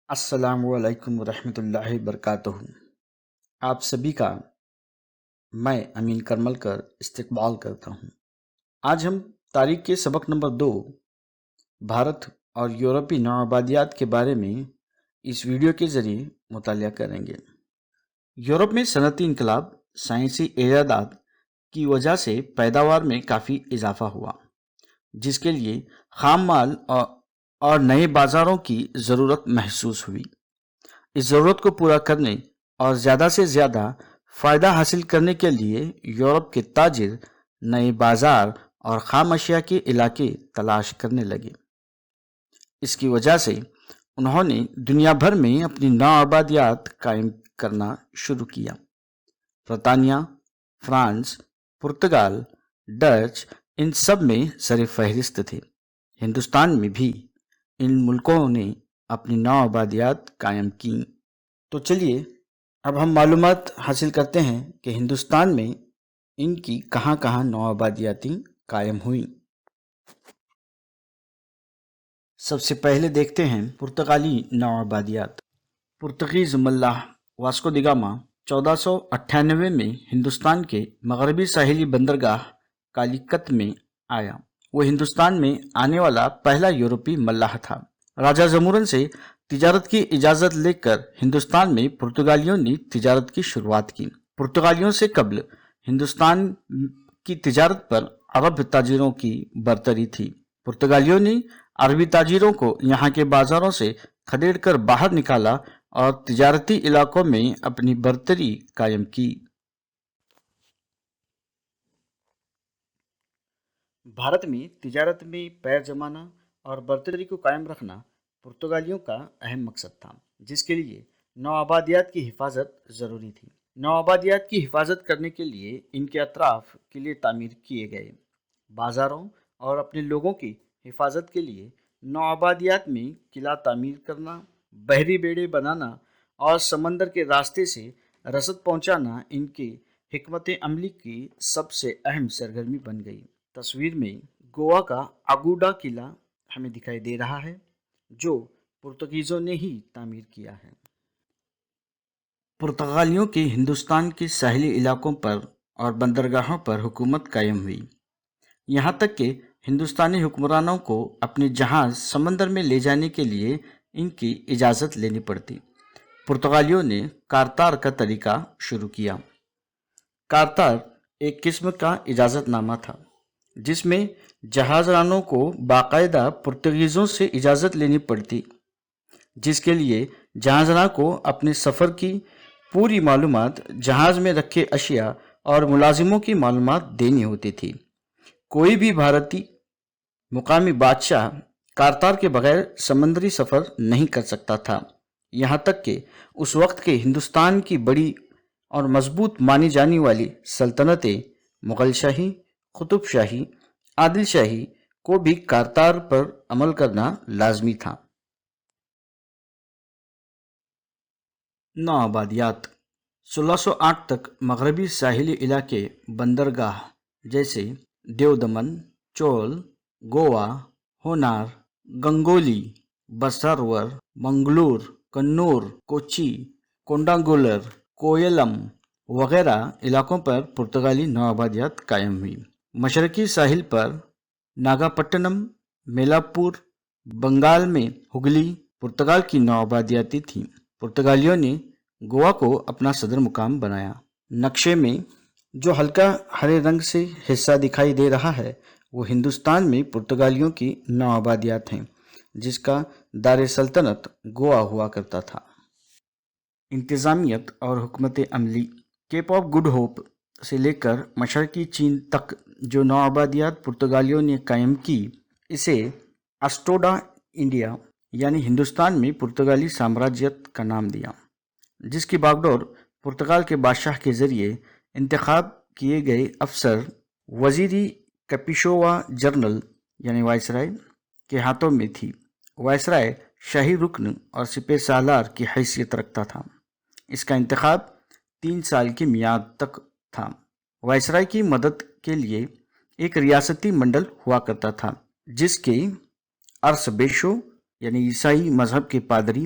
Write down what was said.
السلام علیکم ورحمۃ اللہ وبرکاتہ۔ آپ سبھی کا میں امین کرمل کر استقبال کرتا ہوں۔ آج ہم تاریخ کے سبق نمبر 2 بھارت اور یورپی نوآبادیات کے بارے میں اس ویڈیو کے ذریعے مطالعہ کریں گے۔ یورپ میں صنعتی انقلاب، سائنسی ایجادات کی وجہ سے پیداوار میں کافی اضافہ ہوا، جس کے لیے خام مال اور نئے بازاروں کی ضرورت محسوس ہوئی۔ اس ضرورت کو پورا کرنے اور زیادہ سے زیادہ فائدہ حاصل کرنے کے لیے یورپ کے تاجر نئے بازار اور خام اشیاء کے علاقے تلاش کرنے لگے۔ اس کی وجہ سے انہوں نے دنیا بھر میں اپنی نوآبادیات قائم کرنا شروع کیا۔ برطانیہ، فرانس، پرتگال، ڈچ ان سب میں سر فہرست تھے۔ ہندوستان میں بھی ان ملکوں نے اپنی نوآبادیات قائم کیں۔ تو چلیے اب ہم معلومات حاصل کرتے ہیں کہ ہندوستان میں ان کی کہاں کہاں نوآبادیاتی قائم ہوئیں۔ سب سے پہلے دیکھتے ہیں پرتگالی نوآبادیات۔ پرتگیز ملاح واسکو دی گاما 1498 میں ہندوستان کے مغربی ساحلی بندرگاہ کالیکت میں آیا۔ وہ ہندوستان میں آنے والا پہلا یورپی ملاح تھا۔ راجہ زمورن سے تجارت کی اجازت لے کر ہندوستان میں پرتگالیوں نے تجارت کی شروعات کی۔ پرتگالیوں سے قبل ہندوستان کی تجارت پر عرب تاجروں کی برتری تھی۔ پرتگالیوں نے عربی تاجروں کو یہاں کے بازاروں سے کھدیڑ کر باہر نکالا اور تجارتی علاقوں میں اپنی برتری قائم کی۔ بھارت میں تجارت میں پیر جمانا اور برتری کو قائم رکھنا پرتگالیوں کا اہم مقصد تھا، جس کے لیے نوآبادیات کی حفاظت ضروری تھی۔ نوآبادیات کی حفاظت کرنے کے لیے ان کے اطراف قلعے تعمیر کیے گئے۔ بازاروں اور اپنے لوگوں کی حفاظت کے لیے نوآبادیات میں قلعہ تعمیر کرنا، بحری بیڑے بنانا اور سمندر کے راستے سے رسد پہنچانا ان کی حکمت عملی کی سب سے اہم سرگرمی بن گئی۔ تصویر میں گوا کا اگوڈا قلعہ ہمیں دکھائی دے رہا ہے، جو پرتگیزوں نے ہی تعمیر کیا ہے۔ پرتگالیوں کی ہندوستان کے ساحلی علاقوں پر اور بندرگاہوں پر حکومت قائم ہوئی، یہاں تک کہ ہندوستانی حکمرانوں کو اپنے جہاز سمندر میں لے جانے کے لیے ان کی اجازت لینی پڑتی۔ پرتگالیوں نے کارتار کا طریقہ شروع کیا۔ کارتار ایک قسم کا اجازت نامہ تھا، جس میں جہاز رانوں کو باقاعدہ پرتگیزوں سے اجازت لینی پڑتی، جس کے لیے جہاز راں کو اپنے سفر کی پوری معلومات، جہاز میں رکھے اشیاء اور ملازموں کی معلومات دینی ہوتی تھی۔ کوئی بھی بھارتی مقامی بادشاہ کارتار کے بغیر سمندری سفر نہیں کر سکتا تھا، یہاں تک کہ اس وقت کے ہندوستان کی بڑی اور مضبوط مانی جانے والی سلطنتیں مغل شاہی، قطب شاہی، عادل شاہی کو بھی کارتار پر عمل کرنا لازمی تھا۔ نوآبادیات 1608 تک مغربی ساحلی علاقے بندرگاہ جیسے دیو دمن، چول، گوا، ہونار، گنگولی، بسارور، منگلور، کنور، کوچی، کونڈاگولر، کویلم وغیرہ علاقوں پر پرتگالی نوآبادیات قائم ہوئی۔ مشرقی ساحل پر ناگاپٹنم، میلاپور، بنگال میں ہگلی پرتگال کی نوآبادیاتی تھیں۔ پرتگالیوں نے گوا کو اپنا صدر مقام بنایا۔ نقشے میں جو ہلکا ہرے رنگ سے حصہ دکھائی دے رہا ہے وہ ہندوستان میں پرتگالیوں کی نوآبادیات ہیں، جس کا دار سلطنت گوا ہوا کرتا تھا۔ انتظامیت اور حکمت عملی کیپ آف گڈ ہوپ سے لے کر مشرقی چین تک جو نوآبادیات پرتگالیوں نے قائم کی، اسے اسٹوڈا انڈیا یعنی ہندوستان میں پرتگالی سامراجیت کا نام دیا، جس کی باگڈور پرتگال کے بادشاہ کے ذریعے انتخاب کیے گئے افسر وزیری کیپیشوا جنرل یعنی وائسرائے کے ہاتھوں میں تھی۔ وائسرائے شاہی رکن اور سپہ سالار کی حیثیت رکھتا تھا۔ اس کا انتخاب 3 سال کی میعاد تک تھا۔ وائسرائے کی مدد کے لیے ایک ریاستی منڈل ہوا کرتا تھا، جس کے ارس بیشو یعنی عیسائی مذہب کے پادری